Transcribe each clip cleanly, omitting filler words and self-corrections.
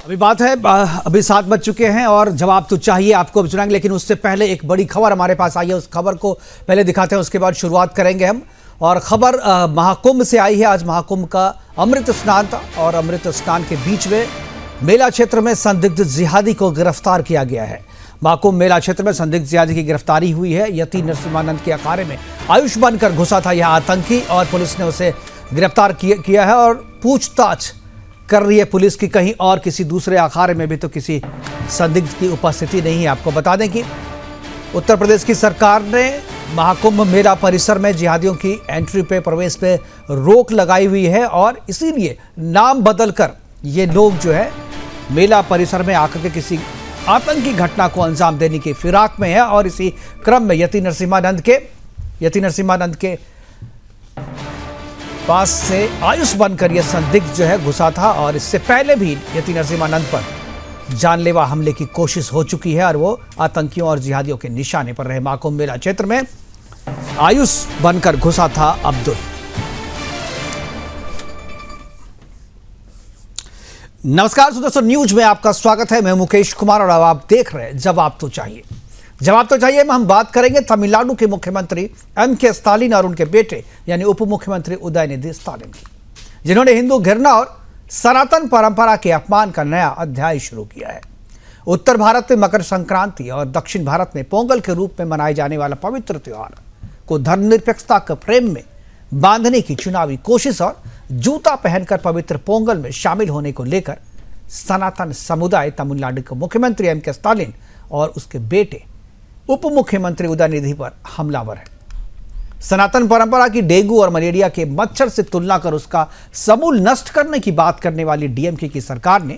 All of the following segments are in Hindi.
अभी बात है अभी 7 बज चुके हैं और जवाब तो चाहिए आपको अब सुनाएंगे, लेकिन उससे पहले एक बड़ी खबर हमारे पास आई है। उस खबर को पहले दिखाते हैं, उसके बाद शुरुआत करेंगे हम। और खबर महाकुंभ से आई है। आज महाकुंभ का अमृत स्नान था और अमृत स्नान के बीच में मेला क्षेत्र में संदिग्ध जिहादी को गिरफ्तार किया गया है। महाकुंभ मेला क्षेत्र में संदिग्ध जिहादी की गिरफ्तारी हुई है। यति नरसिम्हानंद के अखाड़े में आयुष बनकर घुसा था यह आतंकी और पुलिस ने उसे गिरफ्तार किया है और पूछताछ कर रही है पुलिस की कहीं और किसी दूसरे अखाड़े में भी तो किसी संदिग्ध की उपस्थिति नहीं है। आपको बता दें कि उत्तर प्रदेश की सरकार ने महाकुंभ मेला परिसर में जिहादियों की एंट्री पे प्रवेश पे रोक लगाई हुई है और इसीलिए नाम बदलकर ये लोग जो है मेला परिसर में आकर के किसी आतंकी घटना को अंजाम देने की फिराक में है। और इसी क्रम में यति नरसिम्हानंद के पास से आयुष बनकर यह संदिग्ध जो है घुसा था और इससे पहले भी यति नरसिम्हानंद पर जानलेवा हमले की कोशिश हो चुकी है और वो आतंकियों और जिहादियों के निशाने पर रहे। महाकुंभ मेला क्षेत्र में आयुष बनकर घुसा था अब्दुल। नमस्कार दोस्तों, न्यूज में आपका स्वागत है। मैं मुकेश कुमार और अब आप देख रहे हैं जवाब तो चाहिए। जवाब तो चाहिए में हम बात करेंगे तमिलनाडु के मुख्यमंत्री एम.के. स्टालिन और उनके बेटे यानी उप मुख्यमंत्री उदयनिधि स्टालिन की, जिन्होंने हिंदू घृणा और सनातन परंपरा के अपमान का नया अध्याय शुरू किया है। उत्तर भारत में मकर संक्रांति और दक्षिण भारत में पोंगल के रूप में मनाए जाने वाला पवित्र त्योहार को धर्मनिरपेक्षता के फ्रेम में बांधने की चुनावी कोशिश और जूता पहनकर पवित्र पोंगल में शामिल होने को लेकर सनातन समुदाय तमिलनाडु के मुख्यमंत्री एम.के. स्टालिन और उसके बेटे उप मुख्यमंत्री उदयनिधि पर हमलावर है। सनातन परंपरा की डेंगू और मलेरिया के मच्छर से तुलना कर उसका समूल नष्ट करने की बात करने वाली डीएमके की सरकार ने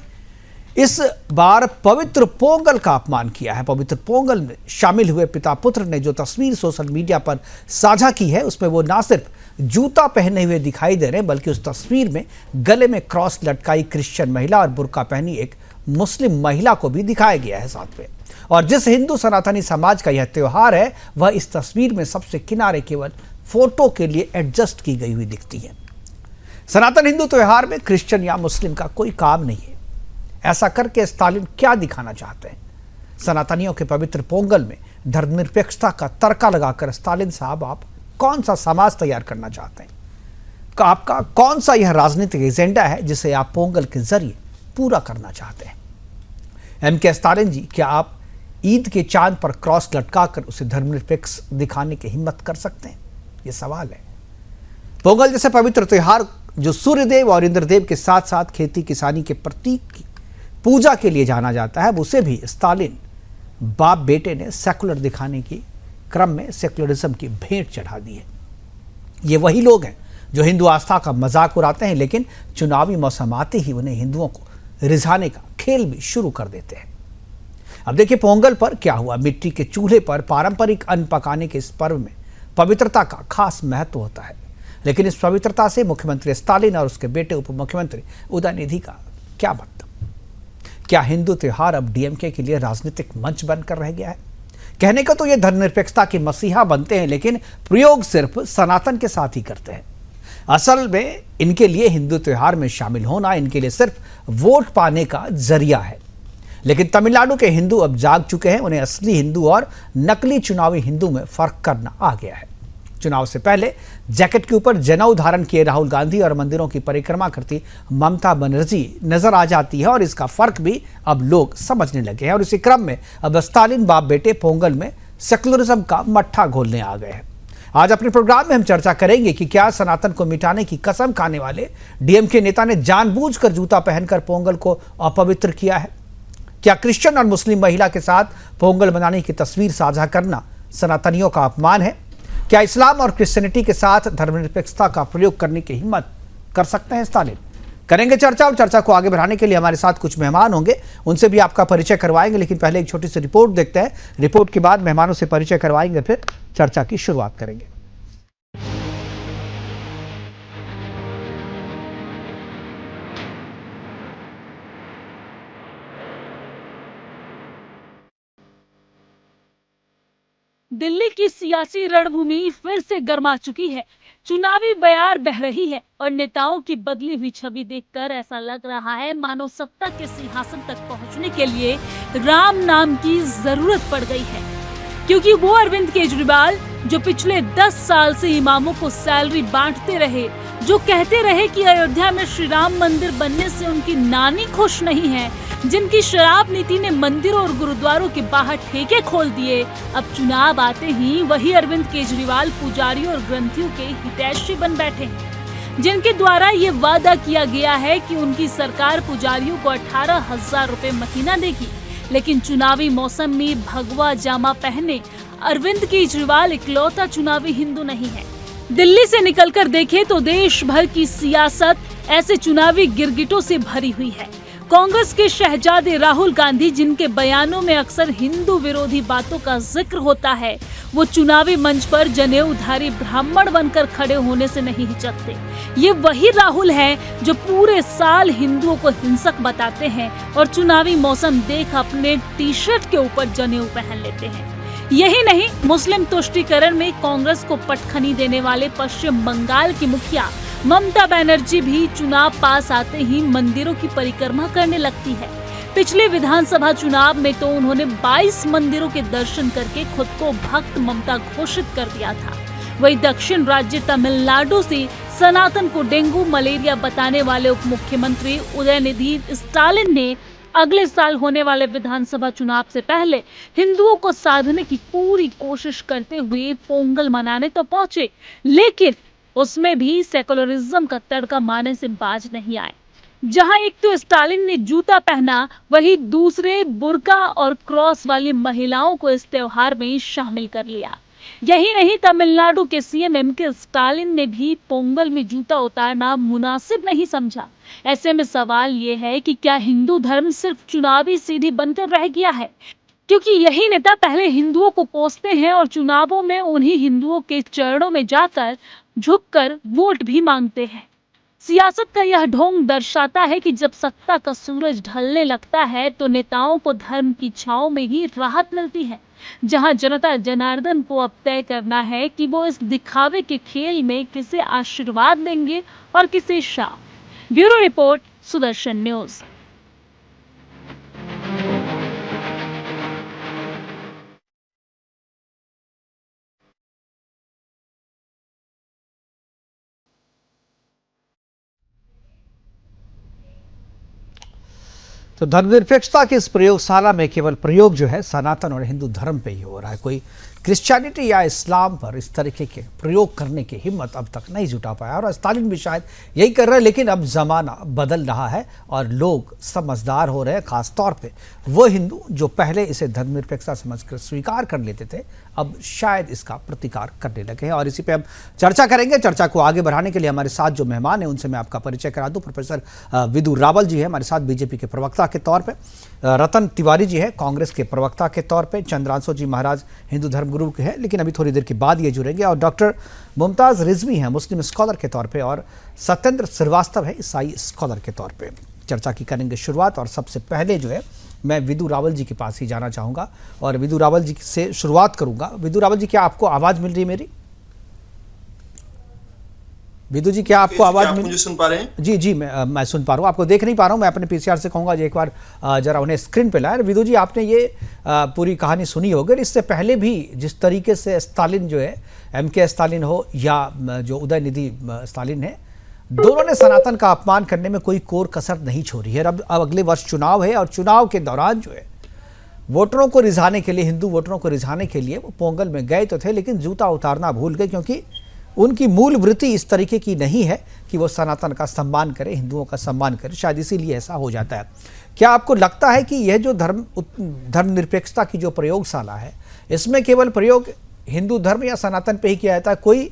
इस बार पवित्र पोंगल का अपमान किया है। पवित्र पोंगल में शामिल हुए पिता पुत्र ने जो तस्वीर सोशल मीडिया पर साझा की है उसमें वो ना सिर्फ जूता पहने हुए दिखाई दे रहे हैं बल्कि उस तस्वीर में गले में क्रॉस लटकाई क्रिश्चियन महिला और बुर्का पहनी एक मुस्लिम महिला को भी दिखाया गया है साथ में। और जिस हिंदू सनातनी समाज का यह त्योहार है वह इस तस्वीर में सबसे किनारे केवल फोटो के लिए एडजस्ट की गई हुई दिखती है। सनातन हिंदू त्योहार में क्रिश्चियन या मुस्लिम का कोई काम नहीं है। ऐसा करके स्टालिन क्या दिखाना चाहते हैं? सनातनियों के पवित्र पोंगल में धर्मनिरपेक्षता का तड़का लगाकर स्टालिन साहब आप कौन सा समाज तैयार करना चाहते हैं? आपका कौन सा यह राजनीतिक एजेंडा है जिसे आप पोंगल के जरिए पूरा करना चाहते हैं? एम.के. स्टालिन जी, क्या आप ईद के चांद पर क्रॉस लटकाकर उसे धर्मनिरपेक्ष दिखाने की हिम्मत कर सकते हैं? यह सवाल है। पोंगल जैसे पवित्र त्योहार जो सूर्यदेव और इंद्रदेव के साथ साथ खेती किसानी के प्रतीक की पूजा के लिए जाना जाता है, उसे भी स्टालिन बाप बेटे ने सेकुलर दिखाने की क्रम में सेकुलरिज्म की भेंट चढ़ा दी है। ये वही लोग हैं जो हिंदू आस्था का मजाक उड़ाते हैं लेकिन चुनावी मौसम आते ही उन्हें हिंदुओं को रिझाने का खेल भी शुरू कर देते हैं। अब देखिए पोंगल पर क्या हुआ। मिट्टी के चूल्हे पर पारंपरिक अन्न पकाने के इस पर्व में पवित्रता का खास महत्व होता है, लेकिन इस पवित्रता से मुख्यमंत्री स्टालिन और उसके बेटे उप मुख्यमंत्री उदयनिधि का क्या मतलब? क्या हिंदू त्योहार अब डीएमके के लिए राजनीतिक मंच बनकर रह गया है? कहने को तो ये धर्मनिरपेक्षता के मसीहा बनते हैं लेकिन प्रयोग सिर्फ सनातन के साथ ही करते हैं। असल में इनके लिए हिंदू त्योहार में शामिल होना इनके लिए सिर्फ वोट पाने का जरिया है। लेकिन तमिलनाडु के हिंदू अब जाग चुके हैं। उन्हें असली हिंदू और नकली चुनावी हिंदू में फर्क करना आ गया है। चुनाव से पहले जैकेट के ऊपर जनेऊ धारण किए राहुल गांधी और मंदिरों की परिक्रमा करती ममता बनर्जी नजर आ जाती है और इसका फर्क भी अब लोग समझने लगे हैं। और इसी क्रम में अब स्टालिन बाप बेटे पोंगल में सेकुलरिज्म का मट्ठा घोलने आ गए हैं। आज अपने प्रोग्राम में हम चर्चा करेंगे कि क्या सनातन को मिटाने की कसम खाने वाले डीएमके नेता ने जानबूझकर जूता पहनकर पोंगल को अपवित्र किया है? क्या क्रिश्चियन और मुस्लिम महिला के साथ पोंगल मनाने की तस्वीर साझा करना सनातनियों का अपमान है? क्या इस्लाम और क्रिश्चियनिटी के साथ धर्मनिरपेक्षता का प्रयोग करने की हिम्मत कर सकते हैं स्टालिन? करेंगे चर्चा और चर्चा को आगे बढ़ाने के लिए हमारे साथ कुछ मेहमान होंगे, उनसे भी आपका परिचय करवाएंगे। लेकिन पहले एक छोटी सी रिपोर्ट देखते हैं। रिपोर्ट के बाद मेहमानों से परिचय करवाएंगे, फिर चर्चा की शुरुआत करेंगे। दिल्ली की सियासी रणभूमि फिर से गर्मा चुकी है। चुनावी बयार बह रही है और नेताओं की बदली हुई छवि देखकर ऐसा लग रहा है मानो सत्ता के सिंहासन तक पहुंचने के लिए राम नाम की जरूरत पड़ गई है। क्योंकि वो अरविंद केजरीवाल जो पिछले 10 साल से इमामों को सैलरी बांटते रहे, जो कहते रहे कि अयोध्या में श्री राम मंदिर बनने से उनकी नानी खुश नहीं है, जिनकी शराब नीति ने मंदिरों और गुरुद्वारों के बाहर ठेके खोल दिए, अब चुनाव आते ही वही अरविंद केजरीवाल पुजारियों और ग्रंथियों के हितैषी बन बैठे हैं, जिनके द्वारा ये वादा किया गया है कि उनकी सरकार पुजारियों को 18,000 रुपए महीना देगी। लेकिन चुनावी मौसम में भगवा जामा पहने अरविंद केजरीवाल इकलौता चुनावी हिंदू नहीं है। दिल्ली से निकलकर देखें तो देश भर की सियासत ऐसे चुनावी गिरगिटों से भरी हुई है। कांग्रेस के शहजादे राहुल गांधी, जिनके बयानों में अक्सर हिंदू विरोधी बातों का जिक्र होता है, वो चुनावी मंच पर जनेऊधारी ब्राह्मण बनकर खड़े होने से नहीं हिचकते। ये वही राहुल हैं जो पूरे साल हिंदुओं को हिंसक बताते हैं और चुनावी मौसम देख अपने टी शर्ट के ऊपर जनेऊ पहन लेते हैं। यही नहीं, मुस्लिम तुष्टीकरण में कांग्रेस को पटखनी देने वाले पश्चिम बंगाल की मुखिया ममता बनर्जी भी चुनाव पास आते ही मंदिरों की परिक्रमा करने लगती है। पिछले विधानसभा चुनाव में तो उन्होंने 22 मंदिरों के दर्शन करके खुद को भक्त ममता घोषित कर दिया था। वही दक्षिण राज्य तमिलनाडु से सनातन को डेंगू मलेरिया बताने वाले उप मुख्यमंत्री उदयनिधि स्टालिन ने अगले साल होने वाले विधानसभा चुनाव से पहले हिंदुओं को साधने की पूरी कोशिश करते हुए पोंगल मनाने तो पहुंचे, लेकिन उसमें भी सेकुलरिज्म का तड़का मारने से बाज नहीं आए। जहां एक तो स्टालिन ने जूता पहना, वही दूसरे बुर्का और क्रॉस वाली महिलाओं को इस त्योहार में शामिल कर लिया। यही नहीं, तमिलनाडु के सीएम एमके स्टालिन ने भी पोंगल में जूता उतारना मुनासिब नहीं समझा। ऐसे में सवाल ये है कि क्या हिंदू धर्म सिर्फ चुनावी सीढ़ी बनकर रह गया है? क्योंकि यही नेता पहले हिंदुओं को कोसते हैं और चुनावों में उन्हीं हिंदुओं के चरणों में जाकर झुककर वोट भी मांगते हैं। सियासत का यह ढोंग दर्शाता है कि जब सत्ता का सूरज ढलने लगता है तो नेताओं को धर्म की छांव में ही राहत मिलती है, जहां जनता जनार्दन को अब तय करना है कि वो इस दिखावे के खेल में किसे आशीर्वाद देंगे और किसे शाप। Bureau report, Sudarshan news. तो धर्मनिरपेक्षता की इस प्रयोगशाला में केवल प्रयोग जो है सनातन और हिंदू धर्म पे ही हो रहा है। कोई क्रिश्चियनिटी या इस्लाम पर इस तरीके के प्रयोग करने की हिम्मत अब तक नहीं जुटा पाया और स्टालिन भी शायद यही कर रहे हैं। लेकिन अब जमाना बदल रहा है और लोग समझदार हो रहे हैं, खासतौर पे वो हिंदू जो पहले इसे धर्मनिरपेक्षता समझकर स्वीकार कर लेते थे, अब शायद इसका प्रतिकार करने लगे हैं। और इसी पे हम चर्चा करेंगे। चर्चा को आगे बढ़ाने के लिए हमारे साथ जो मेहमान हैं उनसे मैं आपका परिचय करा दूं। प्रोफेसर विदु रावल जी है हमारे साथ, बीजेपी के प्रवक्ता के तौर पे। रतन तिवारी जी है कांग्रेस के प्रवक्ता के तौर पे। चंद्रांशु जी महाराज हिंदू धर्म गुरु के हैं, लेकिन अभी थोड़ी देर के बाद ये जुड़ेंगे। और डॉक्टर मुमताज रिजवी हैं मुस्लिम स्कॉलर के तौर पे और सत्येंद्र श्रीवास्तव है ईसाई स्कॉलर के तौर पे। चर्चा की करेंगे शुरुआत और सबसे पहले जो है मैं विदु रावल जी के पास ही जाना चाहूँगा और विदु रावल जी से शुरुआत करूँगा। विदु रावल जी, क्या आपको आवाज़ मिल रही है मेरी? विदु जी, क्या आपको आवाज मुझे सुन पा रहे हैं? जी जी, मैं सुन पा रहा हूँ, आपको देख नहीं पा रहा हूँ। मैं अपने पीसीआर से कहूँगा एक बार जरा उन्हें स्क्रीन पे लाए। विदु जी, आपने ये पूरी कहानी सुनी होगी। इससे पहले भी जिस तरीके से स्टालिन जो है, एमके स्टालिन हो या जो उदयनिधि स्टालिन है, दोनों ने सनातन का अपमान करने में कोई कोर कसर नहीं छोड़ी है। अब अगले वर्ष चुनाव है और चुनाव के दौरान जो है वोटरों को रिझाने के लिए, हिंदू वोटरों को रिझाने के लिए वो पोंगल में गए तो थे, लेकिन जूता उतारना भूल गए, क्योंकि उनकी मूल वृत्ति इस तरीके की नहीं है कि वो सनातन का सम्मान करे, हिंदुओं का सम्मान करे। शायद इसीलिए ऐसा हो जाता है। क्या आपको लगता है कि यह जो धर्मनिरपेक्षता की जो प्रयोगशाला है, इसमें केवल प्रयोग हिंदू धर्म या सनातन पे ही किया जाता है? कोई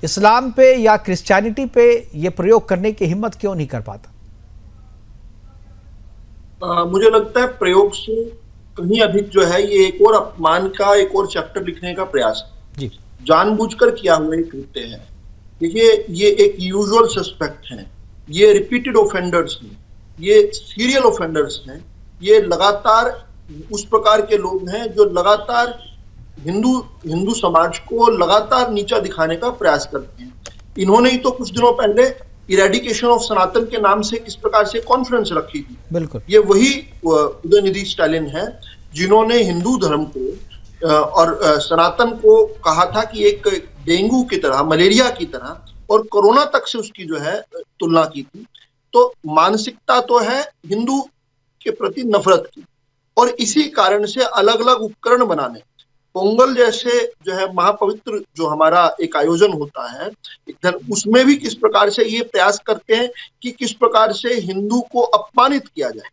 इस्लाम पे या क्रिश्चियनिटी पे ये प्रयोग करने की हिम्मत क्यों नहीं कर पाता? मुझे लगता है प्रयोग से कहीं अधिक जो है ये एक और अपमान का एक और चैप्टर लिखने का प्रयास है जी, जानबूझकर किया हुआ एक कृत्य है। देखिए, ये एक यूजुअल सस्पेक्ट हैं, ये रिपीटेड ऑफेंडर्स हैं, ये सीरियल ऑफेंडर्स हैं, ये लगातार उस प्रकार के लोग हैं जो लगातार हिंदू समाज को लगातार नीचा दिखाने का प्रयास करते हैं। इन्होंने ही तो कुछ दिनों पहले इरेडिकेशन ऑफ सनातन के नाम से किस प्रकार से कॉन्फ्रेंस रखी थी। बिल्कुल, ये वही उदयनिधि स्टालिन है जिन्होंने हिंदू धर्म को और सनातन को कहा था कि एक डेंगू की तरह, मलेरिया की तरह और कोरोना तक से उसकी जो है तुलना की थी। तो मानसिकता तो है हिंदू के प्रति नफरत की, और इसी कारण से अलग अलग उपकरण बनाने, पोंगल जैसे जो है महापवित्र जो हमारा एक आयोजन होता है इधर, उसमें भी किस प्रकार से ये प्रयास करते हैं कि किस प्रकार से हिंदू को अपमानित किया जाए।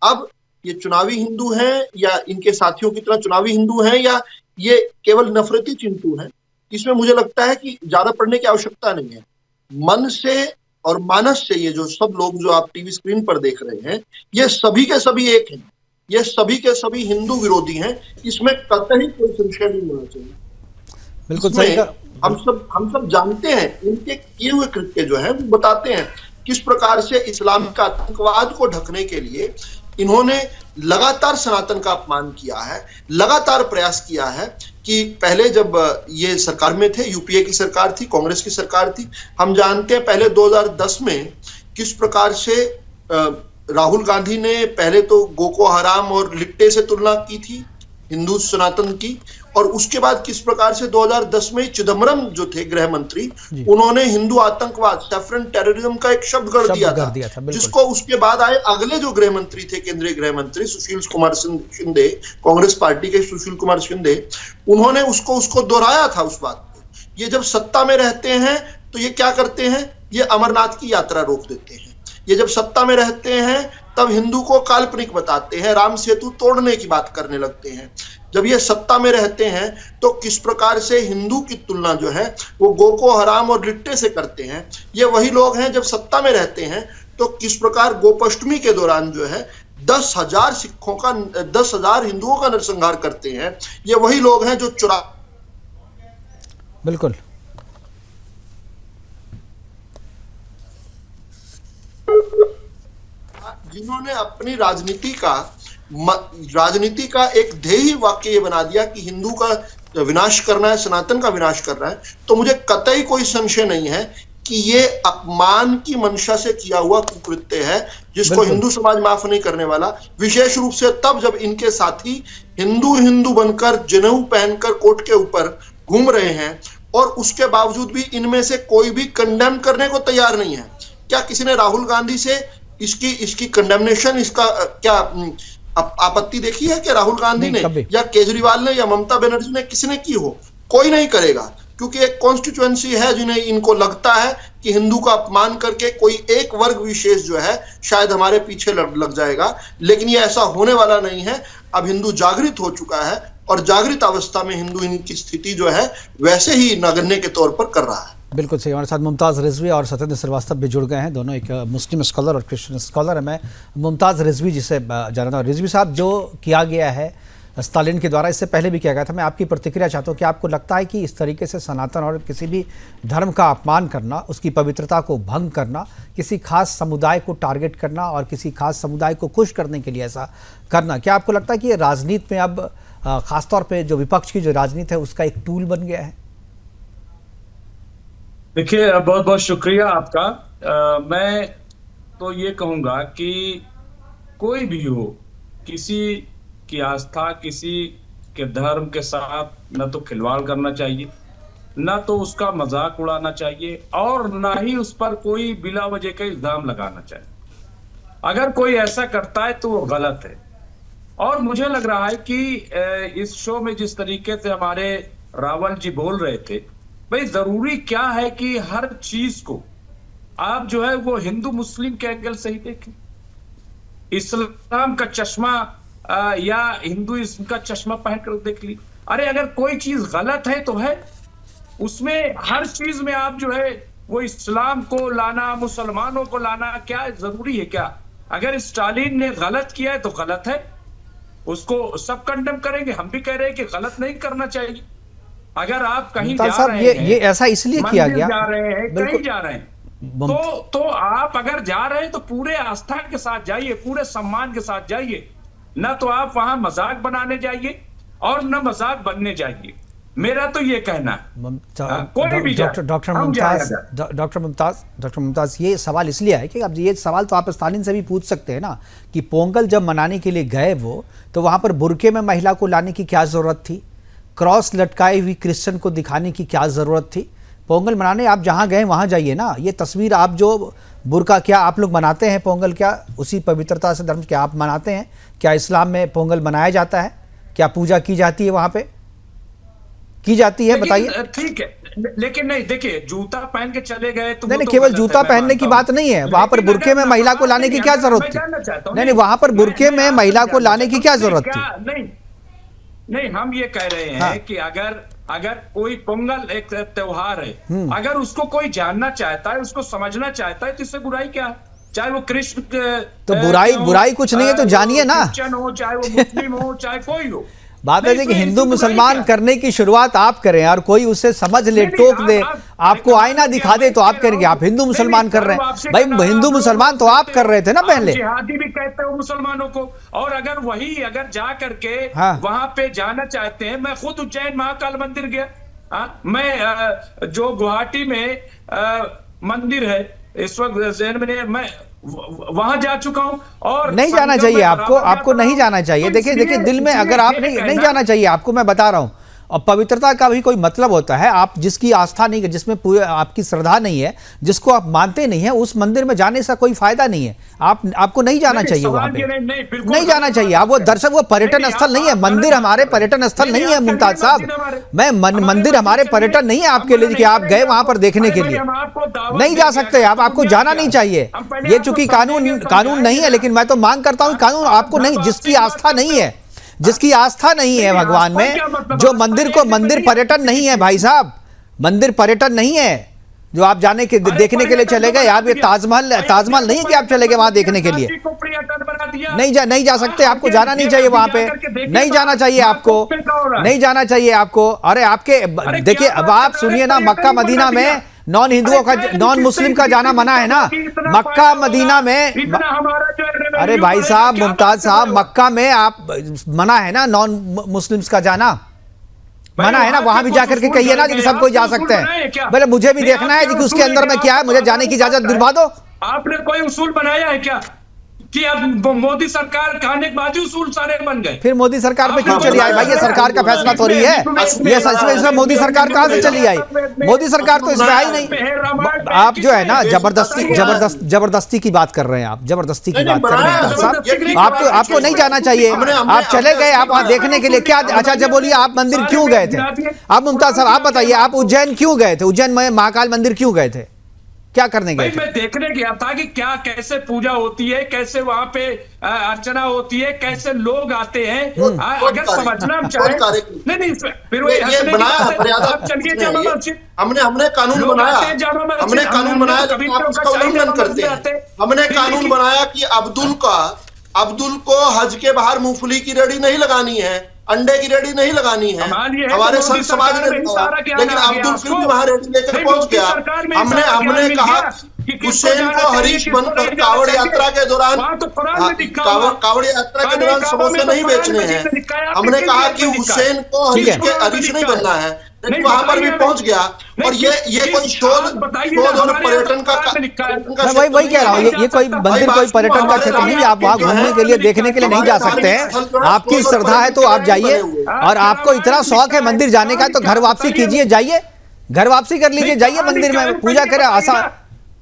अब ये चुनावी हिंदू हैं या इनके साथियों की तरह चुनावी हिंदू हैं या ये केवल नफरती चिंटू हैं, इसमें मुझे लगता है कि ज्यादा पढ़ने की आवश्यकता नहीं है। मन से और मानस से ये जो सब लोग जो आप टीवी स्क्रीन पर देख रहे हैं, ये सभी के सभी एक हैं, ये सभी के सभी हिंदू विरोधी हैं, इसमें कतई कोई संशय नहीं होना चाहिए। बिल्कुल सही कहा। हम सब जानते हैं, इनके किए हुए कृत्य जो है वो बताते हैं किस प्रकार से इस्लाम का आतंकवाद को ढकने के लिए इन्होंने लगातार सनातन का अपमान किया है, लगातार प्रयास किया है कि पहले जब ये सरकार में थे, यूपीए की सरकार थी, कांग्रेस की सरकार थी, हम जानते हैं पहले 2010 में किस प्रकार से राहुल गांधी ने पहले तो गोको हराम और लिट्टे से तुलना की थी हिंदू सनातन की, और उसके बाद किस प्रकार से 2010 में चिदम्बरम जो थे गृह मंत्री, उन्होंने हिंदू आतंकवाद, सैफरन टेररिज्म का एक शब्द गढ़ दिया था, जिसको उसके बाद आए अगले जो गृह मंत्री थे, केंद्रीय गृह मंत्री सुशील कुमार शिंदे, कांग्रेस पार्टी के सुशील कुमार शिंदे, उन्होंने उसको दोहराया था उस बात को। ये जब सत्ता में रहते हैं तो ये क्या करते हैं, ये अमरनाथ की यात्रा रोक देते हैं। ये जब सत्ता में रहते हैं तब हिंदू को काल्पनिक बताते हैं, राम सेतु तोड़ने की बात करने लगते हैं। जब ये सत्ता में रहते हैं तो किस प्रकार से हिंदू की तुलना जो है वो गोको हराम और लिट्टे से करते हैं। ये वही लोग हैं जब सत्ता में रहते हैं तो किस प्रकार गोपाष्टमी के दौरान जो है 10,000 हिंदुओं का नरसंहार करते हैं। ये वही लोग हैं जो बिल्कुल जिन्होंने अपनी राजनीति का एक ध्येय वाक्य ये बना दिया कि हिंदू का विनाश करना है, सनातन का विनाश करना है, तो मुझे कतई कोई संशय नहीं है कि ये अपमान की मंशा से किया हुआ कुकृत्य है, जिसको हिंदू समाज माफ नहीं करने वाला। विशेष रूप से तब जब इनके साथी हिंदू बनकर जनेऊ पहनकर कोर्ट के ऊपर घूम रहे हैं और उसके बावजूद भी इनमें से कोई भी कंडेम करने को तैयार नहीं है। क्या किसी ने राहुल गांधी से इसकी कंडेमनेशन, इसका क्या आपत्ति देखी है कि राहुल गांधी ने या केजरीवाल ने या ममता बनर्जी ने, किसी ने की हो? कोई नहीं करेगा, क्योंकि एक कॉन्स्टिट्यूएंसी है जिन्हें इनको लगता है कि हिंदू का अपमान करके कोई एक वर्ग विशेष जो है शायद हमारे पीछे लग जाएगा। लेकिन ये ऐसा होने वाला नहीं है। अब हिंदू जागृत हो चुका है और जागृत अवस्था में हिंदू इनकी स्थिति जो है वैसे ही नगण्य के तौर पर कर रहा है। बिल्कुल सही। हमारे साथ मुमताज़ रिजवी और सत्येंद्र श्रीवास्तव भी जुड़ गए हैं, दोनों एक मुस्लिम स्कॉलर और क्रिश्चियन स्कॉलर है। मैं मुमताज़ रिजवी जी से जानता हूँ। रिजवी साहब, जो किया गया है स्टालिन के द्वारा, इससे पहले भी किया गया था, मैं आपकी प्रतिक्रिया चाहता हूँ कि आपको लगता है कि इस तरीके से सनातन और किसी भी धर्म का अपमान करना, उसकी पवित्रता को भंग करना, किसी खास समुदाय को टारगेट करना और किसी खास समुदाय को खुश करने के लिए ऐसा करना, क्या आपको लगता है कि ये राजनीति में अब खासतौर पे जो विपक्ष की जो राजनीति है उसका एक टूल बन गया है? देखिए, बहुत बहुत शुक्रिया आपका। मैं तो ये कहूँगा कि कोई भी हो, किसी की आस्था, किसी के धर्म के साथ न तो खिलवाड़ करना चाहिए, न तो उसका मजाक उड़ाना चाहिए और न ही उस पर कोई बिला वजह का इल्जाम लगाना चाहिए। अगर कोई ऐसा करता है तो वो गलत है। और मुझे लग रहा है कि इस शो में जिस तरीके से हमारे रावल जी बोल रहे थे, भाई जरूरी क्या है कि हर चीज को आप जो है वो हिंदू मुस्लिम के एंगल से ही देखें, इस्लाम का चश्मा या हिंदुइज्म का चश्मा पहनकर देख ली। अरे अगर कोई चीज गलत है तो है, उसमें हर चीज में आप जो है वो इस्लाम को लाना, मुसलमानों को लाना क्या जरूरी है क्या? अगर स्टालिन ने गलत किया है तो गलत है, उसको सब कंडेम करेंगे। हम भी कह रहे हैं कि गलत नहीं करना चाहिए। अगर आप कहीं जा रहे हैं, ये ऐसा इसलिए किया गया, जा रहे हैं, कहीं जा रहे हैं, तो आप अगर जा रहे हैं तो पूरे आस्था के साथ जाइए, पूरे सम्मान के साथ जाइए, ना तो आप वहां मजाक बनाने जाइए। और न मजाक बनने जाइए। मेरा तो ये कहना है। कोई भी डॉक्टर मुमताज, ये सवाल इसलिए है कि अब ये सवाल तो आप स्टालिन से भी पूछ सकते हैं ना कि पोंगल जब मनाने के लिए गए वो, तो वहाँ पर बुर्के में महिला को लाने की क्या ज़रूरत थी? क्रॉस लटकाई हुई क्रिश्चियन को दिखाने की क्या ज़रूरत थी? पोंगल मनाने आप जहाँ गए वहाँ जाइए ना। ये तस्वीर आप जो बुर्का, क्या आप लोग मनाते हैं पोंगल? क्या उसी पवित्रता से धर्म क्या आप मनाते हैं? क्या इस्लाम में पोंगल मनाया जाता है? क्या पूजा की जाती है वहाँ पे? की जाती है, बताइए। ठीक है, लेकिन नहीं, देखिए जूता पहन के चले गए तो नहीं, केवल जूता पहनने की बात नहीं है। वहां पर बुर्के में महिला को लाने की क्या जरूरत थी? नहीं, वहां पर बुर्के में महिला को लाने की क्या जरूरत थी? नहीं, हम ये कह रहे हैं कि अगर कोई पोंगल एक त्योहार है, अगर उसको कोई जानना चाहता है, उसको समझना चाहता है, तो इससे बुराई क्या है? चाहे वो कृष्ण तो बुराई कुछ नहीं है, तो जानिए ना। क्रिश्चियन हो, चाहे वो मुस्लिम हो, चाहे कोई हो। बात है कि हिंदू मुसलमान करने की शुरुआत आप करें और कोई उससे समझ ले, टोक दे, आपको आईना दिखा दे तो आप करेंगे आप हिंदू मुसलमान कर रहे हैं। भाई हिंदू मुसलमान तो आप कर रहे थे ना पहले। जिहादी भी कहते हो मुसलमानों को। और अगर जा करके वहां पे जाना चाहते हैं, मैं खुद उज्जैन महाकाल मंदिर गया। मैं जो गुवाहाटी में मंदिर है इस वक्त जहन में, मैं वहां जा चुका हूं। और नहीं जाना चाहिए आपको नहीं जाना चाहिए। देखिए दिल में अगर आप नहीं जाना चाहिए आपको, मैं बता रहा हूं। और पवित्रता का भी कोई मतलब होता है। आप जिसकी आस्था नहीं है, जिसमें पूरे आपकी श्रद्धा नहीं है, जिसको आप मानते नहीं है, उस मंदिर में जाने से कोई फायदा नहीं है। आपको नहीं जाना चाहिए वहां पे, नहीं जाना चाहिए। आप वो दर्शक, वो पर्यटन स्थल नहीं है। मंदिर हमारे पर्यटन स्थल नहीं है मुमताज साहब। मंदिर हमारे पर्यटन नहीं है आपके लिए कि आप गए वहां पर देखने के लिए। नहीं जा सकते आप, आपको जाना नहीं चाहिए। ये चूंकि कानून नहीं है, लेकिन मैं तो मांग करता हूँ कानून आपको नहीं, जिसकी आस्था नहीं है भगवान में, जो मंदिर पर्यटन नहीं है भाई साहब, मंदिर पर्यटन नहीं है जो आप जाने के देखने के लिए चले गए। आप ये ताजमहल नहीं है कि आप चले गए वहां देखने के लिए। नहीं जा सकते, आपको जाना नहीं चाहिए वहां पे, नहीं जाना चाहिए आपको। अरे आपके देखिए, अब आप सुनिए ना, मक्का मदीना में नॉन मुस्लिम का जाना मना है ना, मक्का मदीना में। अरे भाई साहब, मुमताज साहब, मक्का में आप मना है ना नॉन मुस्लिम्स का जाना, मना है ना। वहां भी जाकर के कहिए ना कि सब कोई जा सकते हैं। पहले मुझे भी देखना है कि उसके अंदर में क्या है, मुझे जाने की इजाजत दिलवा दो। आपने कोई उसूल बनाया है क्या कि अब मोदी सरकार खाने के बाद उसूल सारे बन गए? फिर मोदी सरकार पे क्यों चली आई भाई? ये सरकार का फैसला तो रही है ये, इसमें मोदी सरकार कहां से चली आई? मोदी सरकार तो इसमें आई नहीं। आप जो है ना जबरदस्ती की बात कर रहे हैं, आप जबरदस्ती की बात कर रहे हैं साहब। आपको नहीं जाना चाहिए। आप चले गए, आप वहां देखने के लिए क्या? अच्छा जब बोलिए आप मंदिर क्यों गए थे? आप मुमताज साहब आप बताइए, आप उज्जैन क्यों गए थे? उज्जैन में महाकाल मंदिर क्यों गए थे? क्या करने गए थे? मैं देखने गया था कि क्या कैसे पूजा होती है, कैसे वहां पे अर्चना होती है, कैसे लोग आते हैं। अगर समझना चाहे नहीं फिर वही हमने कानून बनाया, उसका उल्लंघन करते हैं। हमने कानून बनाया कि अब्दुल को हज के बाहर मूंगफली की रेडी नहीं लगानी है, अंडे की रेडी नहीं लगानी है। हमारे संत समाज ने, लेकिन अब्दुल फिर भी वहां रेडी लेकर पहुंच गया। हमने कहा हुसैन को हरीश बनकर कावड़ यात्रा के दौरान समोसे नहीं बेचने हैं। हमने कहा कि हुसैन को हरीश नहीं बनना है, लेकिन वहां पर भी पहुंच गया। और ये कोई शोध और पर्यटन का मैं वही कह रहा हूँ, ये कोई मंदिर कोई पर्यटन का क्षेत्र नहीं है। आप वहां घूमने के लिए देखने के लिए नहीं जा सकते हैं। आपकी श्रद्धा है तो आप जाइए, और आपको इतना शौक है मंदिर जाने का तो घर वापसी कीजिए, जाइए घर वापसी कर लीजिए, जाइए मंदिर में पूजा करें। आसान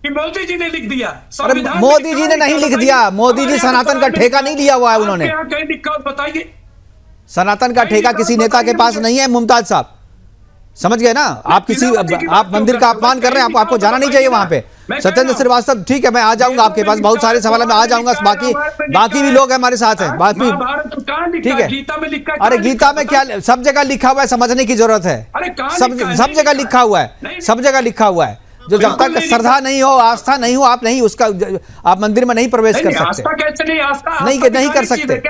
मोदी जी ने लिख दिया। अरे मोदी जी ने नहीं लिख दिया, मोदी जी सनातन का ठेका नहीं लिया हुआ है उन्होंने। बताइए, सनातन का ठेका किसी नेता के पास नहीं है मुमताज साहब, समझ गए ना? आप मंदिर का अपमान कर रहे हैं, आपको जाना नहीं चाहिए वहां पे। सत्येंद्र श्रीवास्तव, ठीक है मैं आ जाऊंगा आपके पास, बहुत सारे सवाल में आ जाऊंगा। बाकी भी लोग हमारे साथ हैं, बाकी ठीक है। अरे गीता में क्या, सब जगह लिखा हुआ है, समझने की जरूरत है। सब जगह लिखा हुआ है, सब जगह लिखा हुआ है। जो जब तक श्रद्धा नहीं हो, आस्था नहीं हो, आप नहीं उसका आप मंदिर में नहीं प्रवेश कर सकते। आस्था कैसे नहीं? आस्था नहीं कर सकते।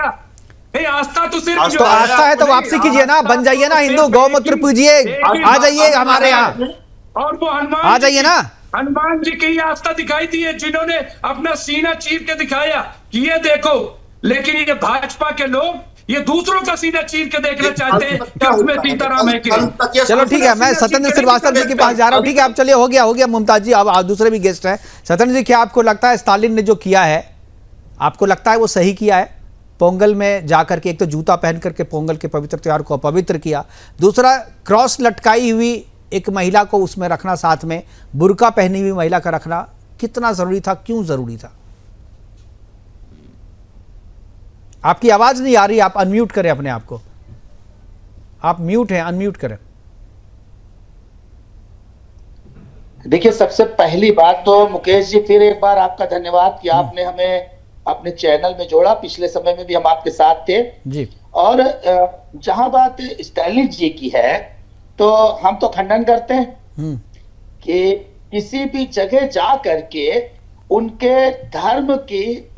आस्था तो सिर्फ तो आस्था है तो वापसी कीजिए ना, बन जाइए ना हिंदू, गौमूत्र पूजिए, आ जाइए हमारे यहाँ, और वो हनुमान आ जाइए ना। हनुमान जी की आस्था दिखाई दी है, जिन्होंने अपना सीना चीर के दिखाया कि ये देखो। लेकिन ये भाजपा के लोग ये दूसरों का सीधा चीर के देखना चाहते हैं कि उसमें सीताराम है कि नहीं। चलो ठीक है, मैं सत्येंद्र श्रीवास्तव जी के पास जा रहा हूँ। ठीक है, आप चलिए, हो गया मुमताज जी, अब दूसरे भी गेस्ट हैं। सत्येंद्र जी, क्या आपको लगता है स्टालिन ने जो किया है, आपको लगता है वो सही किया है? पोंगल में जाकर के एक तो जूता पहन करके पोंगल के पवित्र त्योहार को अपवित्र किया, दूसरा क्रॉस लटकाई हुई एक महिला को उसमें रखना, साथ में बुर्का पहनी हुई महिला का रखना कितना जरूरी था, क्यों जरूरी था? आपकी आवाज नहीं आ रही, आप अनम्यूट करें अपने आप को, आप म्यूट हैं, अनम्यूट करें। देखिए, सबसे पहली बात तो मुकेश जी, फिर एक बार आपका धन्यवाद कि आपने हमें अपने चैनल में जोड़ा। पिछले समय में भी हम आपके साथ थे जी। और जहां बात स्टालिन जी की है, तो हम तो खंडन करते हैं कि किसी भी जगह जा करके उनके धर्म की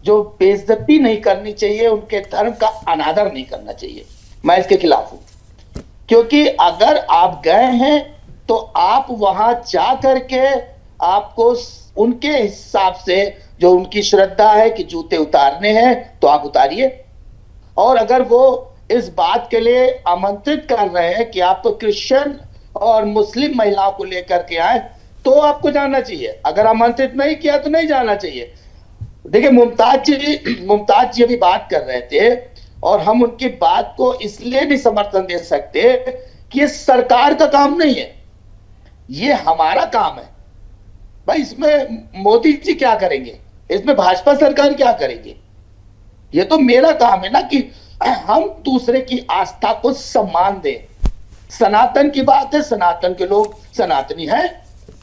जो बेइज्जती नहीं करनी चाहिए, उनके धर्म का अनादर नहीं करना चाहिए। मैं इसके खिलाफ हूं, क्योंकि अगर आप गए हैं तो आप वहां जा करके आपको उनके हिसाब से जो उनकी श्रद्धा है कि जूते उतारने हैं तो आप उतारिए। और अगर वो इस बात के लिए आमंत्रित कर रहे हैं कि आप तो क्रिश्चियन और मुस्लिम महिलाओं को लेकर के आए, तो आपको जाना चाहिए। अगर आमंत्रित नहीं किया तो नहीं जाना चाहिए। देखिए, मुमताज जी अभी बात कर रहे थे और हम उनकी बात को इसलिए नहीं समर्थन दे सकते कि ये सरकार का काम नहीं है, ये हमारा काम है। भाई, इसमें मोदी जी क्या करेंगे, इसमें भाजपा सरकार क्या करेगी? ये तो मेरा काम है ना कि हम दूसरे की आस्था को सम्मान दें। सनातन की बात है, सनातन के लोग सनातनी हैं,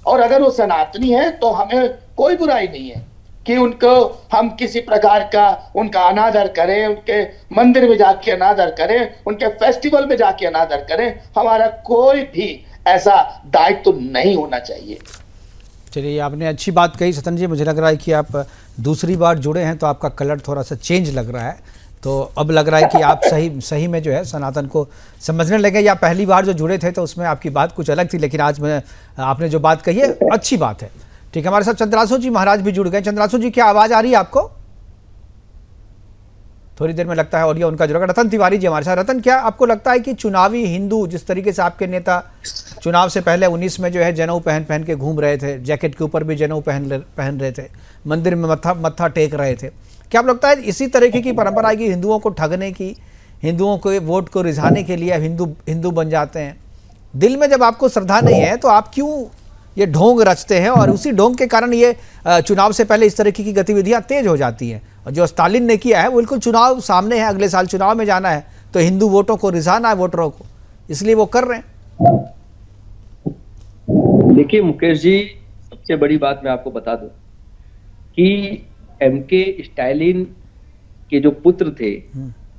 और अगर वो सनातनी है तो हमें कोई बुराई नहीं है कि उनको हम किसी प्रकार का उनका अनादर करें, उनके मंदिर में जाके अनादर करें, उनके फेस्टिवल में जाके अनादर करें। हमारा कोई भी ऐसा दायित्व तो नहीं होना चाहिए। चलिए, आपने अच्छी बात कही सतन जी। मुझे लग रहा है कि आप दूसरी बार जुड़े हैं तो आपका कलर थोड़ा सा चेंज लग रहा है, तो अब लग रहा है कि आप सही में जो है सनातन को समझने लगे, या पहली बार जो जुड़े थे तो उसमें आपकी बात कुछ अलग थी, लेकिन आज में आपने जो बात कही है अच्छी बात है। ठीक है, हमारे साथ चंद्रासु जी महाराज भी जुड़ गए। चंद्रासु जी, क्या आवाज़ आ रही है आपको? थोड़ी देर में लगता है ऑडियो उनका जुड़ेगा। रतन तिवारी जी हमारे साथ। रतन, क्या आपको लगता है कि चुनावी हिंदू, जिस तरीके से आपके नेता चुनाव से पहले 19 में जो है जनेऊ पहन के घूम रहे थे, जैकेट के ऊपर भी जनेऊ पहन रहे थे, मंदिर में मत्था टेक रहे थे, क्या आप लगता है इसी तरीके की परंपरा की हिंदुओं को ठगने की, हिंदुओं को वोट को रिझाने के लिए हिंदू बन जाते हैं? दिल में जब आपको श्रद्धा नहीं है तो आप क्यों ये ढोंग रचते हैं, और उसी ढोंग के कारण ये चुनाव से पहले इस तरीके की गतिविधियां तेज हो जाती हैं? और जो स्टालिन ने किया है, बिल्कुल चुनाव सामने है, अगले साल चुनाव में जाना है, तो हिंदू वोटों को रिझाना है, वोटरों को, इसलिए वो कर रहे हैं। देखिए मुकेश जी, सबसे बड़ी बात मैं आपको बता दूं कि एमके स्टालिन के जो पुत्र थे,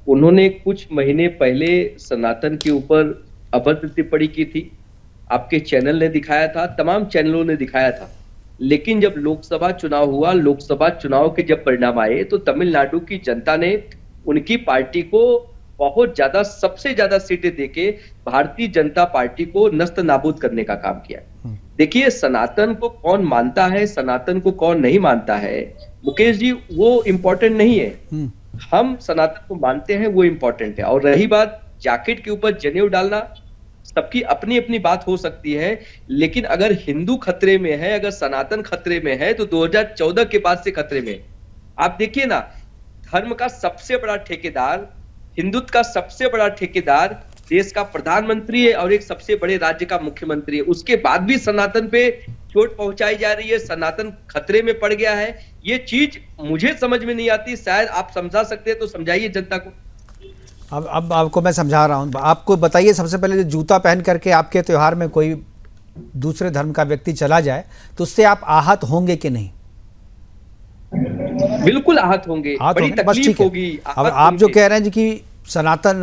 उन्होंने कुछ महीने पहले सनातन के ऊपर अभद्र टिप्पणी की थी। आपके चैनल ने दिखाया था, तमाम चैनलों ने दिखाया था। लेकिन जब लोकसभा चुनाव हुआ, लोकसभा चुनाव के जब परिणाम आए, तो तमिलनाडु की जनता ने उनकी पार्टी को बहुत ज्यादा, सबसे ज्यादा सीटें देके भारतीय जनता पार्टी को नस्त नाबूद करने का काम किया। देखिए, सनातन को कौन मानता है, सनातन को कौन नहीं मानता है, मुकेश जी, वो इम्पोर्टेंट नहीं है। हम सनातन को मानते हैं, वो इम्पोर्टेंट है। और रही बात जैकेट के ऊपर जनेऊ डालना, सबकी अपनी अपनी बात हो सकती है, लेकिन अगर हिंदू खतरे में है, अगर सनातन खतरे में है, तो 2014 के बाद से खतरे में। आप देखिए ना, धर्म का सबसे बड़ा ठेकेदार, हिंदुत्व का सबसे बड़ा ठेकेदार देश का प्रधानमंत्री है और एक सबसे बड़े राज्य का मुख्यमंत्री है। उसके बाद भी सनातन पे चोट पहुंचाई जा रही है, सनातन खतरे में पड़ गया है। ये चीज मुझे समझ में नहीं आती, शायद आप समझा सकते हैं तो समझाइए जनता को। अब आपको मैं समझा रहा हूँ। आपको बताइए, सबसे पहले जो जूता पहन करके आपके त्योहार में कोई दूसरे धर्म का व्यक्ति चला जाए तो उससे आप आहत होंगे कि नहीं? बिल्कुल आहत होंगे, बड़ी तकलीफ होगी। अब आप जो कह रहे हैं कि सनातन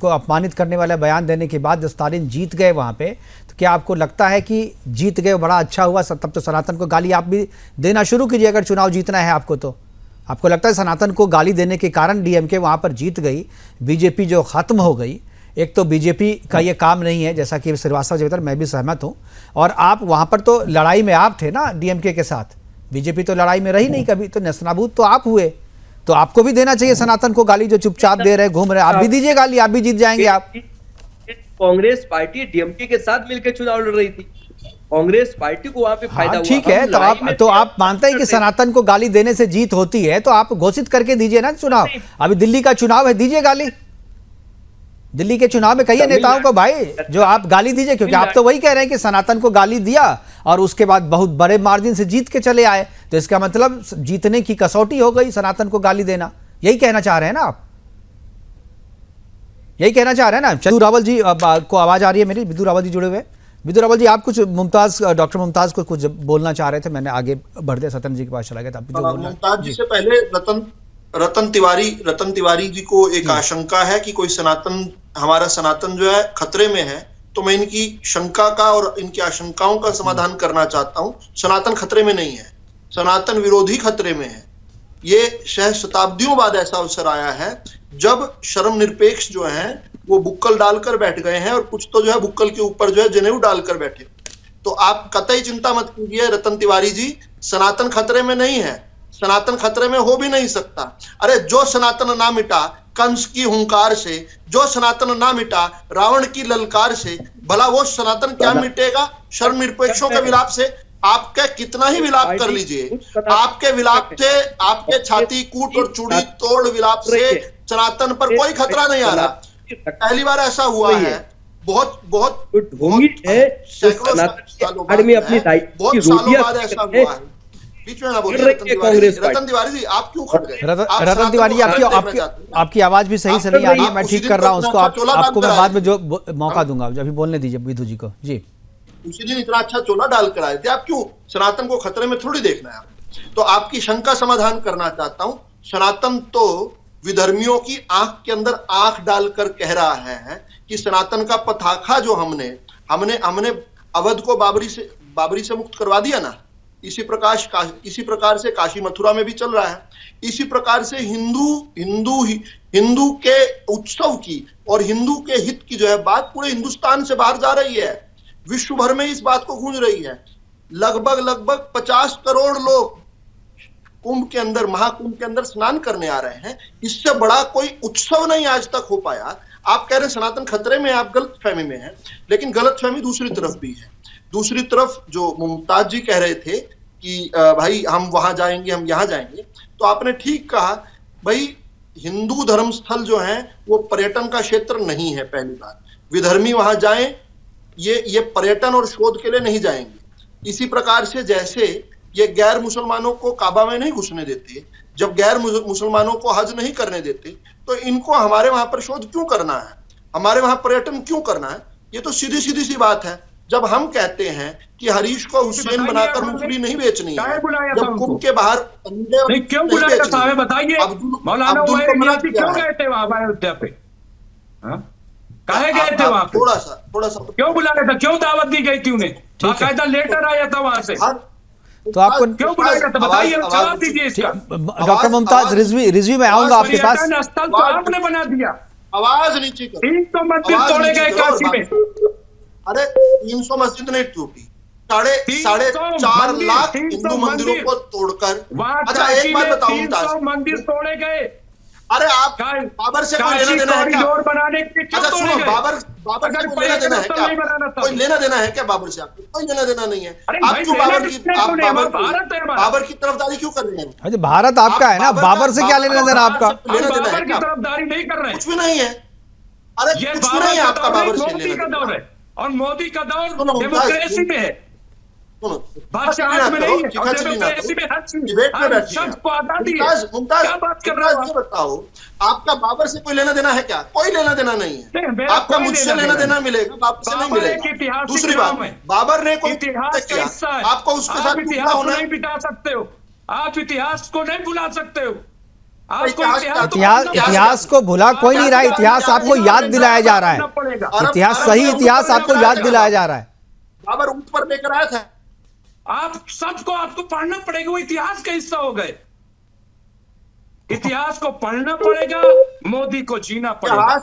को अपमानित करने वाला बयान देने के बाद स्टालिन जीत गए वहाँ पे, तो क्या आपको लगता है कि जीत गए बड़ा अच्छा हुआ? तब तो सनातन को गाली आप भी देना शुरू कीजिए, अगर चुनाव जीतना है आपको। तो आपको लगता है सनातन को गाली देने के कारण डीएमके वहाँ पर जीत गई, बीजेपी जो ख़त्म हो गई? एक तो बीजेपी का ये काम नहीं है, जैसा कि श्रीवास्तव जी बता, मैं भी सहमत हूँ। और आप वहाँ पर तो लड़ाई में आप थे ना डीएमके के साथ, बीजेपी तो लड़ाई में रही नहीं कभी, तो नेस्तनाबूद तो आप हुए। तो आपको भी देना चाहिए सनातन को गाली, जो चुपचाप दे रहे घूम रहे, आप भी दीजिए गाली, आप भी जीत जाएंगे आप। कांग्रेस पार्टी डीएमके के साथ मिलकर चुनाव लड़ रही थी, कांग्रेस पार्टी को वहां पे फायदा हुआ। ठीक है, तो आप मानते हैं कि सनातन को गाली देने से जीत होती है, तो आप घोषित करके दीजिए ना चुनाव। अभी दिल्ली का चुनाव है, दीजिए गाली। दिल्ली के चुनाव में कहिए नेताओं को भाई जो आप गाली दीजिए, क्योंकि आप तो वही कह रहे हैं कि सनातन को गाली दिया और उसके बाद बहुत बड़े मार्जिन से जीत के चले आए, तो इसका मतलब जीतने की कसौटी हो गई सनातन को गाली देना। यही कहना चाह रहे हैं ना आप, यही कहना चाह रहे हैं ना। विदु रावल जी को आवाज आ रही है मेरी, विदु रावल जी जुड़े हुए। विदु रावल जी, आप कुछ डॉक्टर मुमताज को कुछ बोलना चाह रहे थे, मैंने आगे बढ़ते सतन जी के पास चला गया था। मुमताज जी से पहले रतन तिवारी जी को एक आशंका है कि कोई हमारा सनातन जो है खतरे में है, तो मैं इनकी शंका का और इनकी आशंकाओं का समाधान करना चाहता हूं। सनातन खतरे में नहीं है, सनातन विरोधी खतरे में है। ये शताब्दियों बाद ऐसा अवसर आया है जब शर्म निरपेक्ष जो है वो बुक्कल डालकर बैठ गए हैं, और कुछ तो जो है बुक्कल के ऊपर जो है जनेऊ डालकर बैठे। तो आप कतई चिंता मत कीजिए रतन तिवारी जी, सनातन खतरे में नहीं है, सनातन खतरे में हो भी नहीं सकता। अरे जो सनातन ना मिटा कंस की हुंकार से, जो सनातन ना मिटा रावण की ललकार से, भला वो सनातन क्या मिटेगा शर्म निरपेक्षों के विलाप से? आपके कितना ही विलाप कर लीजिए, आपके विलाप से, आपके छाती कूट और चूड़ी तोड़ विलाप से सनातन पर कोई खतरा नहीं आ रहा। पहली बार ऐसा हुआ है, बहुत सैकड़ों सालों बाद ऐसा हुआ है। बीच में ना बोलिए रतन तिवारी जी, आप क्यों खट गए? रतन तिवारी जी, आपकी आवाज भी सही से नहीं आ रही है, मैं ठीक कर रहा हूँ उसको। आपको मैं बाद में जो मौका दूंगा, अभी बोलने दीजिए विधु जी को। जी, उसी दिन इतना अच्छा चोला डाल कर आए थे, आप क्यों सनातन को खतरे में थोड़ी देखना है आप। तो आपकी शंका समाधान करना चाहता हूं। सनातन तो विधर्मियों की आंख के अंदर आंख डालकर कह रहा है कि सनातन का पताखा जो हमने अवध को बाबरी से मुक्त करवा दिया ना, इसी प्रकार से काशी मथुरा में भी चल रहा है। इसी प्रकार से हिंदू के उत्सव की और हिंदू के हित की जो है बात पूरे हिंदुस्तान से बाहर जा रही है, विश्व भर में इस बात को गूंज रही है। लगभग 50 करोड़ लोग महाकुंभ के अंदर स्नान करने आ रहे हैं। इससे बड़ा कोई उत्सव नहीं आज तक हो पाया। आप कह रहे हैं सनातन खतरे में, आप गलतफहमी में हैं, लेकिन गलतफहमी दूसरी तरफ भी है। दूसरी तरफ जो मुमताज जी कह रहे थे कि भाई हम वहां जाएंगे, हम यहां जाएंगे, तो आपने ठीक कहा भाई, हिंदू धर्म स्थल जो है वो पर्यटन का क्षेत्र नहीं है। पहली बात, विधर्मी वहां जाएं, ये पर्यटन और शोध के लिए नहीं जाएंगे। इसी प्रकार से जैसे ये गैर मुसलमानों को काबा में नहीं घुसने देते, जब गैर मुसलमानों को हज नहीं करने देते, तो इनको हमारे वहां पर शोध क्यों करना है, हमारे वहां पर्यटन क्यों करना है? ये तो सीधी सी बात है। जब हम कहते हैं कि हरीश को हुसैन बनाकर मूंगफली नहीं बेचनी है, जब कुंभ के बाहर क्यों बुलाया था हमें बताइए, मौलाना क्यों गए थे वहां अयोध्या पे? काहे गए थे वहां? थोड़ा सा क्यों बुलाया था, क्यों दावत दी गई थी उन्हें? बाकायदा लेटर आया था वहां से, तो आपको क्यों बुलाया था बताइए, जवाब दीजिए इसका। डॉक्टर मुमताज रिजवी में आऊंगा आपके पास। स्थल तो आपने बना दिया, आवाज नीचे करो। 300 मंदिर तोड़े गए काशी में। अरे 300 मस्जिद नहीं टूटी, 4.5 लाख हिंदू मंदिरों को तोड़कर। अच्छा एक बात बताओ, 300 मंदिर तोड़े गए। अरे आप बाबर से कोई लेना देना है क्या? बनाने के अच्छा सुनो, बाबर से कोई लेना देना है क्या? कोई लेना देना है क्या बाबर से? आपको कोई लेना देना नहीं है। आप क्यों बाबर की तरफदारी क्यों कर रहे हैं? अरे भारत आपका है ना, बाबर से क्या लेना देना आपका? लेना देना है क्या? तरफदारी नहीं कर रहे, कुछ भी नहीं है। अरे कुछ भी नहीं है आपका बाबर से लेना देना। और मोदी का दौर डेमोक्रेसी में है, बादशाह में नहीं है, डेमोक्रेसी में हर चीज सबको आजादी है। क्या बात कर रहे हो? बताओ, आपका बाबर से कोई लेना देना है क्या? कोई लेना देना नहीं है। आपका मुझसे लेना देना मिलेगा, बाबर से नहीं मिलेगा। दूसरी बात, बाबर ने कोई इतिहास का हिस्सा है, आपको उसके साथ इतिहास को नहीं बिता सकते हो, आप इतिहास को नहीं भुला सकते हो। इतिहास को भुला कोई नहीं रहा, इतिहास आपको याद दिलाया जा रहा है। इतिहास सही, इतिहास आपको याद दिलाया जा रहा है। बाबर ऊंट पर लेकर आया था, आप सबको आपको पढ़ना पड़ेगा, वो इतिहास का हिस्सा हो गए। इतिहास को पढ़ना पड़ेगा, मोदी को जीना पड़ेगा।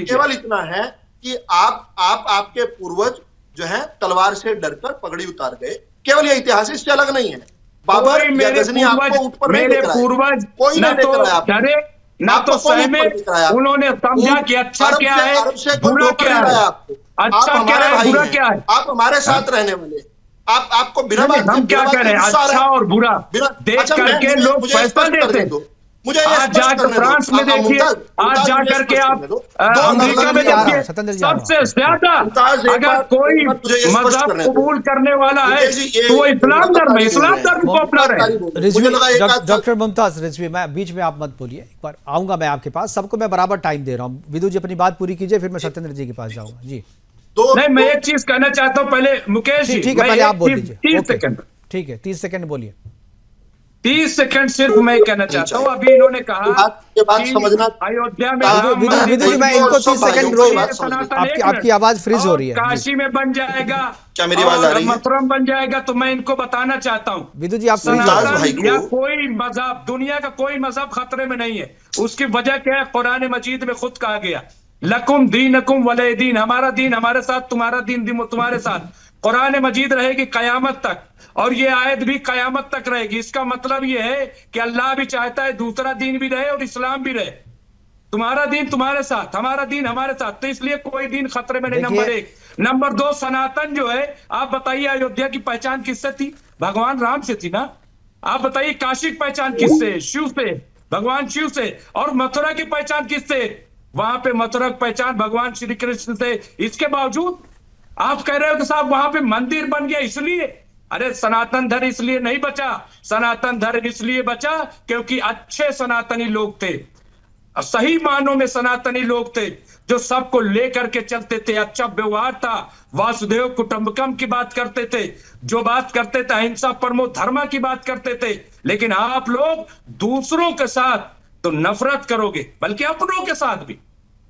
केवल इतना है कि आपके पूर्वज जो है तलवार से डरकर पगड़ी उतार गए, केवल ये इतिहास, इससे अलग नहीं है। बाबर कोई या मेरे गजनी आपको ऊँट पर नहीं मेरे लेकर आए। पूर्वज कोई न नहीं तो लेकर आया आपको। डरे न तो आपको कौन ऊँट सहमे, पर लेकर आया? उन्होंने समझा कि अच्छा अरब क्या से है, अरब से कोई बुरा धोखा क्या नहीं लाया है, आपको। अच्छा आप क्या हमारे है, भाई बुरा हैं, क्या है। आप हमारे साथ रहने वाले। आप आपको बिना नहीं, बात के हम क्या बिना बात कह के रहे हैं, गुस्सा आ रहा अच्छा है। और बुरा बिना देख अच्छा करके लोग मुझे फैसला स्पष्ट देते करने हैं। दो, मुझे ये आज स्पष्ट जाकर करने दो। फ्रांस में देखिए, मुमताज, आज मुमताज, जा मुझे करके स्पष्ट आप करने दो। दो अमेरिका अलग-अलग में जी आ रहा देखिए, हूं, सत्येंद्र जी आ रहा हूं। सबसे ज्यादा मुमताज, एक अगर कोई बात मुझे ये स्पष्ट मजहब करने दो। कबूल करने वाला है मुकेश जी, ये तो वो इस्लाम धर्म है, लगातार बोल इस्लाम रहे हैं। धर्म को अपना रहे हैं। लगातार बोल रहे हैं। रिजवी, मुझे लगा एक आध डॉक्टर मुमताज रिजवी, मैं बीच में आप मत बोलिए, एक बार आऊंगा मैं आपके पास, सबको मैं बराबर टाइम दे रहा हूँ। विदु जी अपनी बात पूरी कीजिए, फिर मैं सत्येंद्र जी के पास जाऊंगा। जी नहीं, मैं एक चीज कहना चाहता हूं पहले मुकेश जी, ठीक है, मैं पहले आप एक बोल चीज दीजिए। 30 ओके, सेकंड ठीक है, 30 सेकंड बोलिए। 30 सेकंड सिर्फ मैं कहना चाहता हूं। अभी इन्होंने कहा ये बात कि समझना। अयोध्या में विदु- राम विदु मंदिर विदु जी, मैं और इनको सब 30 भाइयों सेकंड को रो, ये बात समझनी सनातन आपकी एक आपकी मिनट। आवाज फ्रीज हो और रही है। जी काशी में बन जाएगा, क्या मेरी आवाज आ और रही है? मथुरा में बन जाएगा, तो मैं इनको बताना चाहता हूं विदु जी आप फ्रीज हो मुमताज रहे हैं। भाई सनातन को- या कोई मजहब, दुनिया का कोई मजहब खतरे में नहीं है। उसकी वजह क्या है? कुरान मजीद में खुद कहा गया, लकुम दीनकुम वले दीन, हमारा दीन हमारे साथ, तुम्हारा दीन तुम्हारे साथ। कुरान मजीद रहेगी कयामत तक, और ये आयत भी कयामत तक रहेगी। इसका मतलब ये है कि अल्लाह भी चाहता है दूसरा दीन भी रहे और इस्लाम भी रहे। तुम्हारा दीन तुम्हारे साथ, हमारा दीन हमारे साथ, तो इसलिए कोई दीन खतरे में नहीं। देखिए- नंबर एक। नंबर दो, सनातन जो है, आप बताइए अयोध्या की पहचान किससे थी? भगवान राम से थी ना। आप बताइए काशी की पहचान किससे? शिव से, भगवान शिव से। और मथुरा की पहचान किससे? वहां पे मथुरा की पहचान भगवान श्री कृष्ण से। इसके बावजूद आप कह रहे हो कि साहब वहां पे मंदिर बन गया इसलिए। अरे सनातन धर्म इसलिए नहीं बचा, सनातन धर्म इसलिए बचा क्योंकि अच्छे सनातनी लोग थे, सही मानों में सनातनी लोग थे, जो सबको लेकर के चलते थे, अच्छा व्यवहार था, वासुदेव कुटुंबकम की बात करते थे, जो बात करते थे अहिंसा परमो धर्मा की बात करते थे। लेकिन आप लोग दूसरों के साथ तो नफरत करोगे, बल्कि अपनों के साथ भी,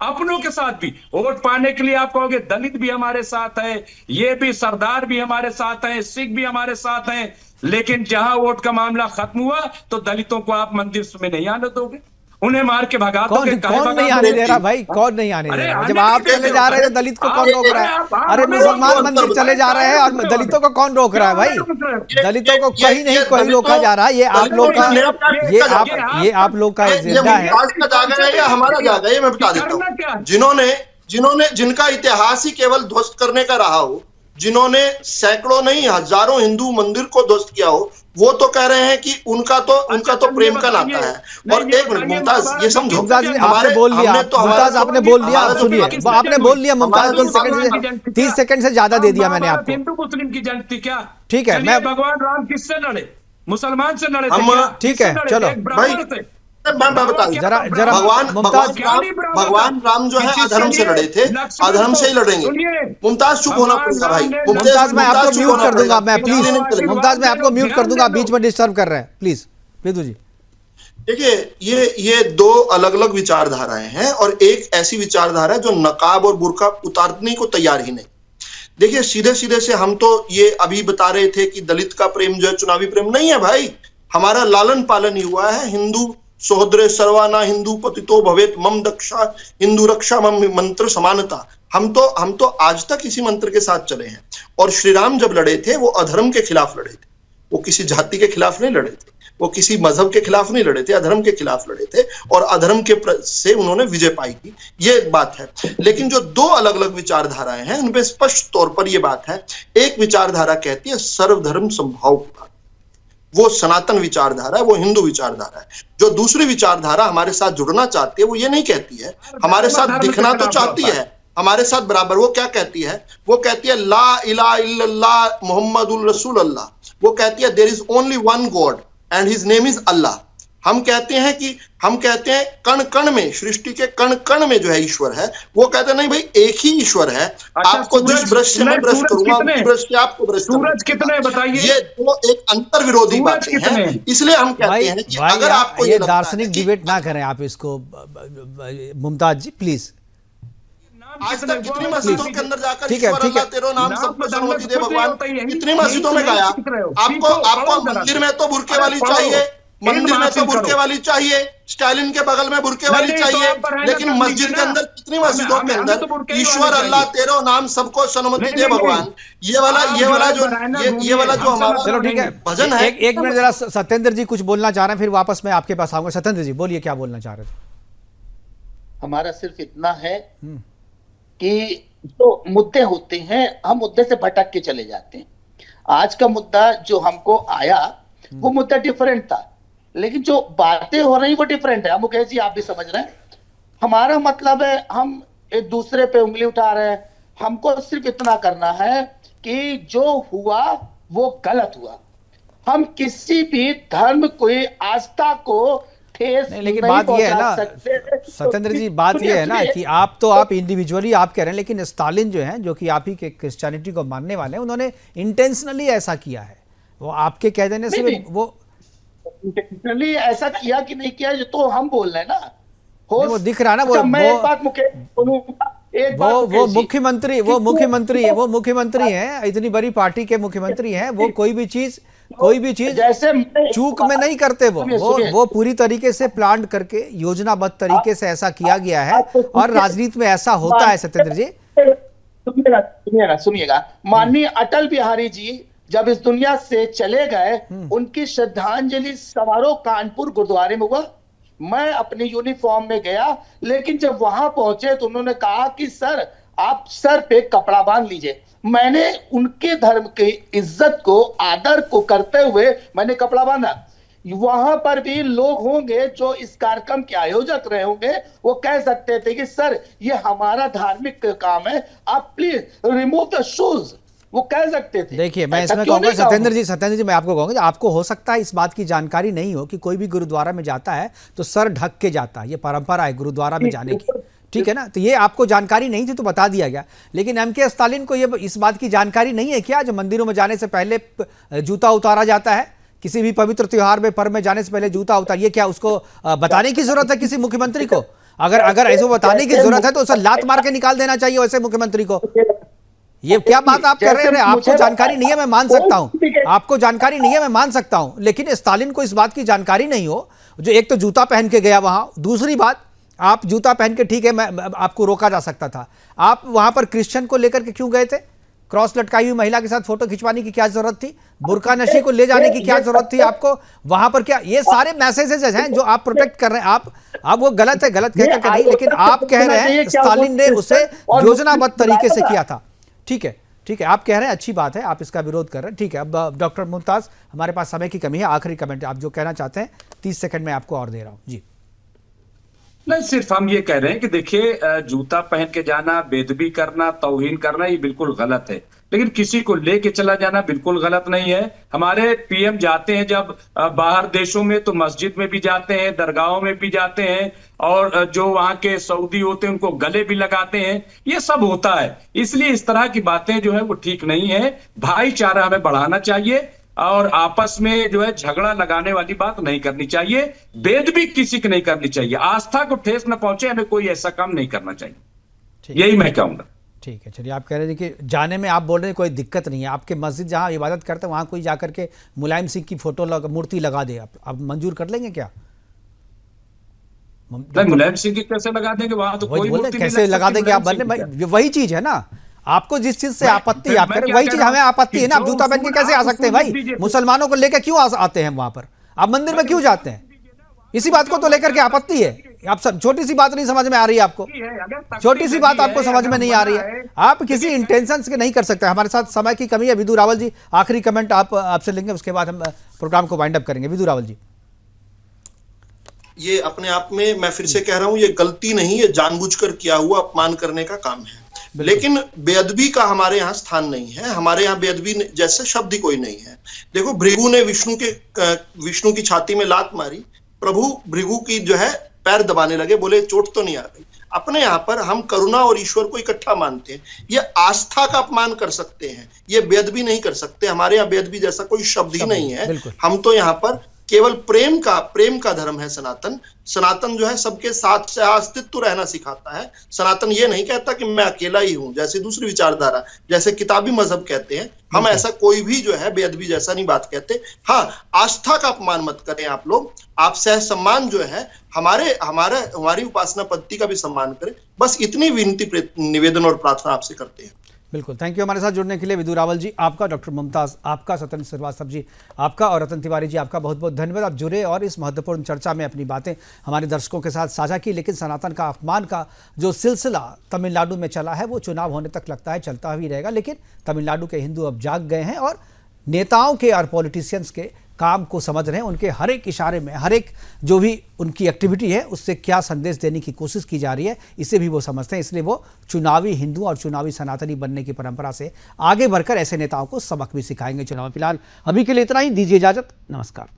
अपनों के साथ भी। वोट पाने के लिए आप कहोगे दलित भी हमारे साथ है, ये भी सरदार भी हमारे साथ है, सिख भी हमारे साथ हैं। लेकिन जहां वोट का मामला खत्म हुआ तो दलितों को आप मंदिर में नहीं आने दोगे, उन्हें मार के भगा दोगे। कौन नहीं आने दे रहा भाई? कौन नहीं आने दे रहा? जब आप चले जा रहे हैं तो दलित को कौन रोक रहा है? अरे मुसलमान मंदिर चले जा रहे हैं और दलितों को कौन रोक रहा है भाई? दलितों को कहीं नहीं कोई रोका जा रहा है। ये आप लोग का, ये आप लोग का एजेंडा है। मुमताज का जागा है या हमारा जागा है, ये मैं बता देता हूँ। जिन्होंने जिनका इतिहास ही केवल ध्वस्त करने का रहा हो, जिन्होंने सैकड़ों नहीं हजारों हिंदू मंदिर को ध्वस्त किया हो, वो तो कह रहे हैं कि उनका तो प्रेम का नाता है। और एक मिनट मुमताज, ये समझो, मुमताज ने आपने बोल लिया, मुमताज आपने बोल लिया, आप सुनिए, आपने बोल लिया मुमताज। 30 सेकंड से ज्यादा दे दिया मैंने आपको। हिंदू मुस्लिम की जंग थी क्या? ठीक है, मैं भगवान राम किससे लड़े? मुसलमान से लड़े थे हम- क्या? ठीक है, किससे लड़े चलो। थे? एक ब्राह्मण से। मैं बता दूं, जरा मुमताज, भगवान राम जो है अधर्म से लड़े थे, अधर्म से ही लड़ेंगे। मुमताज चुप होना पड़ेगा भाई। मुमताज मैं आपको चुप म्यूट होना कर दूंगा, पड़ेगा। मैं प्लीज चलेगा। मुमताज मैं आपको म्यूट कर दूंगा, बीच में डिस्टर्ब कर रहे हैं प्लीज। विदु जी देखिए, ये दो अलग अलग विचारधाराएं हैं, और एक ऐसी विचारधारा है जो नकाब और बुर्का उतारने को तैयार ही नहीं। देखिए, सीधे सीधे से हम तो ये अभी बता रहे थे कि दलित का प्रेम जो है चुनावी प्रेम नहीं है भाई। हमारा लालन पालन ही हुआ है। हिंदू सोहद्रे सर्वाना हिंदू पतितो भवेत मम दक्षा हिंदू रक्षा मम मंत्र समानता। हम तो आज तक इसी मंत्र के साथ चले हैं। और श्री राम जब लड़े थे वो अधर्म के खिलाफ लड़े थे, वो किसी जाति के खिलाफ नहीं लड़े थे, वो किसी मजहब के खिलाफ नहीं लड़े थे, अधर्म के खिलाफ लड़े थे, और अधर्म से उन्होंने विजय पाई थी। ये बात है। लेकिन जो दो अलग अलग विचारधाराएं हैं उनपे स्पष्ट तौर पर यह बात है। एक विचारधारा कहती है सर्वधर्म संभाव की बात, वो सनातन विचारधारा है, वो हिंदू विचारधारा है। जो दूसरी विचारधारा हमारे साथ जुड़ना चाहती है वो ये नहीं कहती है, हमारे साथ दिखना तो चाहती है, हमारे साथ बराबर। वो क्या कहती है? वो कहती है ला इलाहा इल्लल्लाह मुहम्मदुर रसूल अल्लाह। वो कहती है there is only one God and his name is Allah. हम कहते हैं कण कण में, सृष्टि के कण कण में जो है ईश्वर है। वो कहते हैं नहीं भाई, एक ही ईश्वर है। आपको जिस ब्रश से मैं ब्रश करूंगा उसी ब्रश से आपको ब्रश करूंगा। सूरज कितने बताइए? ये दो एक अंतर विरोधी बातें हैं। इसलिए हम कहते हैं कि अगर आपको ये दार्शनिक डिबेट ना करें आप इसको, मुमताज जी प्लीज। आज तक कितनी मस्जिदों के अंदर जाकर ठीक है, ईश्वर ठीक है। अल्लाह तेरो नाम सबको सर्वोच्च दे भगवान, कितनी मस्जिदों में गाया। आपको मंदिर में तो बुरके वाली चाहिए, मंदिर में तो हासिल बुरके करो। वाली चाहिए, स्टालिन के बगल में बुरके वाली नहीं, तो चाहिए, आप पर है ना लेकिन तो मस्जिद लीजिए के ना। अंदर कितनी मस्जिदों के हमें तो अंदर बुरके ही ईश्वर वाले अल्लाह चाहिए। तेरो नाम सबको सन्मति नहीं, दे नहीं, भगवान, नहीं। ये वाला आप ये वाला जो जो है बराना ये घूमिए, वाला जो हम हमारा समझ चलो ठीक है, भजन है। एक मिनट जरा सत्येंद्र जी कुछ बोलना चाह रहे हैं, फिर वापस मैं आपके पास आऊंगा। सत्येंद्र जी बोलिए, क्या बोलना चाह रहे थे? हमारा सिर्फ इतना है कि जो मुद्दे होते हैं हम मुद्दे से भटक के चले जाते हैं। आज का मुद्दा जो हमको आया वो मुद्दा डिफरेंट था, लेकिन जो बातें हो रही वो डिफरेंट है। मुकेश जी आप भी समझ रहे हैं, हमारा मतलब है हम एक दूसरे पे उंगली उठा रहे हैं। हमको सिर्फ इतना करना है कि जो हुआ वो गलत हुआ। हम किसी भी धर्म कोई आस्था को ठेस नहीं, लेकिन नहीं बात ये है पहुंचा ना सकते। सत्येंद्र जी, बात ये है ना कि आप इंडिविजुअली आप कह रहे हैं, लेकिन स्टालिन जो है, जो कि आप ही के क्रिश्चियनिटी को मानने वाले हैं, उन्होंने इंटेंशनली ऐसा किया है। वो आपके कह देने से नहीं, वो इंटेंशनली ऐसा किया कि नहीं किया ये तो हम बोल रहे हैं ना। नहीं, वो दिख रहा है ना। अच्छा, मैं एक बात मुकेश बोलूंगा, एक बात वो मुकेश जी, मुख्यमंत्री हैं, इतनी बड़ी पार्टी के मुख्यमंत्री हैं। वो कोई भी चीज जैसे चूक में नहीं करते। वो पूरी तरिके से प्लान करके योजनाबद्ध तरीके से ऐसा किया गया है, और राजनीति में ऐसा होता है। सत्येंद्र जी सुनिएगा, माननीय अटल बिहारी जी जब इस दुनिया से चले गए, उनकी श्रद्धांजलि समारोह कानपुर गुरुद्वारे में हुआ। मैं अपनी यूनिफॉर्म में गया, लेकिन जब वहां पहुंचे तो उन्होंने कहा कि सर आप सर पे कपड़ा बांध लीजिए। मैंने उनके धर्म की इज्जत को, आदर को करते हुए मैंने कपड़ा बांधा। वहां पर भी लोग होंगे जो इस कार्यक्रम के आयोजक रहे होंगे, वो कह सकते थे कि सर ये हमारा धार्मिक काम है, आप प्लीज रिमूव द शूज, वो कह सकते थे। देखिए, मैं इसमें कहूंगा सत्येंद्र जी मैं आपको कहूंगा, आपको हो सकता है इस बात की जानकारी नहीं हो कि कोई भी गुरुद्वारा में जाता है तो सर ढक के जाता है। ये परंपरा है गुरुद्वारा में जाने की, ठीक है ना। तो ये आपको जानकारी नहीं थी तो बता दिया गया। लेकिन एमके स्टालिन को ये इस बात की जानकारी नहीं है क्या, जो मंदिरों में जाने से पहले जूता उतारा जाता है? किसी भी पवित्र त्योहार में पर्व में जाने से पहले जूता उतार, ये क्या उसको बताने की जरूरत है किसी मुख्यमंत्री को? अगर ऐसे बताने की जरूरत है तो उसे लात मार के निकाल देना चाहिए वैसे मुख्यमंत्री को। ये क्या बात आप कर रहे हैं? आपको जानकारी नहीं है, मैं मान सकता हूं, आपको जानकारी नहीं है, मैं मान सकता हूं, लेकिन स्टालिन को इस बात की जानकारी नहीं हो, जो एक तो जूता पहन के गया वहां, दूसरी बात आप जूता पहन के, ठीक है, मैं आपको रोका जा सकता था, आप वहां पर क्रिश्चियन को लेकर के क्यों गए थे? क्रॉस लटकाई हुई महिला के साथ फोटो खिंचवाने की क्या जरूरत थी? बुर्का नशी को ले जाने की क्या जरूरत थी आपको वहां पर? क्या ये सारे मैसेजेस हैं जो आप प्रोटेक्ट कर रहे हैं? आप वो गलत है, गलत कह करके नहीं, लेकिन आप कह रहे हैं स्टालिन ने उसे योजनाबद्ध तरीके से किया था। ठीक है, आप कह रहे हैं, अच्छी बात है, आप इसका विरोध कर रहे हैं, ठीक है। अब डॉक्टर मुमताज, हमारे पास समय की कमी है, आखिरी कमेंट आप जो कहना चाहते हैं 30 सेकंड में आपको और दे रहा हूं जी। नहीं, सिर्फ हम ये कह रहे हैं कि देखिए, जूता पहन के जाना, बेदबी करना, तौहीन करना, ये बिल्कुल गलत है, लेकिन किसी को लेके चला जाना बिल्कुल गलत नहीं है। हमारे पीएम जाते हैं जब बाहर देशों में, तो मस्जिद में भी जाते हैं, दरगाहों में भी जाते हैं, और जो वहां के सऊदी होते हैं उनको गले भी लगाते हैं, ये सब होता है। इसलिए इस तरह की बातें जो है वो ठीक नहीं है। भाईचारा हमें बढ़ाना चाहिए, और आपस में जो है झगड़ा लगाने वाली बात नहीं करनी चाहिए, बेदबी किसी की नहीं करनी चाहिए, आस्था को ठेस न पहुंचे, हमें कोई ऐसा काम नहीं करना चाहिए, यही मैं कहूंगा। ठीक है, चलिए, आप कह रहे थे कि जाने में आप बोल रहे हैं कोई दिक्कत नहीं है, आपके मस्जिद जहां इबादत करते हैं वहां कोई जाकर के मुलायम सिंह की फोटो मूर्ति लगा दे, आप मंजूर कर लेंगे क्या? मुलायम सिंह की कैसे लगा देंगे? वहां तो कोई मूर्ति कैसे लगा देंगे आप? वही चीज है ना, आपको जिस चीज से आपत्ति, आप कह रहे वही चीज हमें आपत्ति है ना। आप जूता पहन के कैसे आ सकते हैं भाई? मुसलमानों को लेकर क्यों आते हैं वहां पर? आप मंदिर में क्यों जाते हैं? इसी बात को तो लेकर के आपत्ति है। आप सब छोटी सी बात नहीं समझ में आ रही है आपको? छोटी सी बात आपको समझ में नहीं आ रही है? आप किसी इंटेंशन से नहीं कर सकते। हमारे साथ समय की कमी है। विदु रावल जी, आखिरी कमेंट आपसे लेंगे, उसके बाद हम प्रोग्राम को वाइंड अप करेंगे। विदु रावल जी, ये अपने आप में, मैं फिर से कह रहा हूं, ये गलती नहीं, ये जानबूझकर किया हुआ अपमान करने का काम है। लेकिन बेअदबी का हमारे यहाँ स्थान नहीं है। हमारे यहाँ बेअदबी जैसे शब्द ही कोई नहीं है। देखो, भृगु ने विष्णु की छाती में लात मारी, प्रभु भृगु की जो है पैर दबाने लगे, बोले चोट तो नहीं आ रही। अपने यहाँ पर हम करुणा और ईश्वर को इकट्ठा मानते हैं। ये आस्था का अपमान कर सकते हैं, ये बेअदबी नहीं कर सकते। हमारे यहाँ बेअदबी जैसा कोई शब्द ही नहीं है। हम तो यहाँ पर केवल प्रेम का धर्म है सनातन। सनातन जो है सबके साथ से अस्तित्व रहना सिखाता है। सनातन ये नहीं कहता कि मैं अकेला ही हूं, जैसे दूसरी विचारधारा, जैसे किताबी मजहब कहते हैं। हम ऐसा कोई भी जो है बेअदबी जैसा नहीं बात कहते। हाँ, आस्था का अपमान मत करें आप लोग। आप सह सम्मान जो है हमारी उपासना पद्धति का भी सम्मान करें। बस इतनी विनती, निवेदन और प्रार्थना आपसे करते हैं। बिल्कुल, थैंक यू हमारे साथ जुड़ने के लिए। विदु रावल जी आपका, डॉक्टर मुमताज आपका, सत्येंद्र श्रीवास्तव जी आपका और रतन तिवारी जी आपका बहुत बहुत धन्यवाद। आप जुड़े और इस महत्वपूर्ण चर्चा में अपनी बातें हमारे दर्शकों के साथ साझा की। लेकिन सनातन का अपमान का जो सिलसिला तमिलनाडु में चला है वो चुनाव होने तक लगता है चलता भी रहेगा। लेकिन तमिलनाडु के हिंदू अब जाग गए हैं और नेताओं के और पॉलिटिशियंस के काम को समझ रहे हैं। उनके हर एक इशारे में, हर एक जो भी उनकी एक्टिविटी है उससे क्या संदेश देने की कोशिश की जा रही है, इसे भी वो समझते हैं। इसलिए वो चुनावी हिंदू और चुनावी सनातनी बनने की परंपरा से आगे बढ़कर ऐसे नेताओं को सबक भी सिखाएंगे चुनाव में। फिलहाल अभी के लिए इतना ही, दीजिए इजाजत, नमस्कार।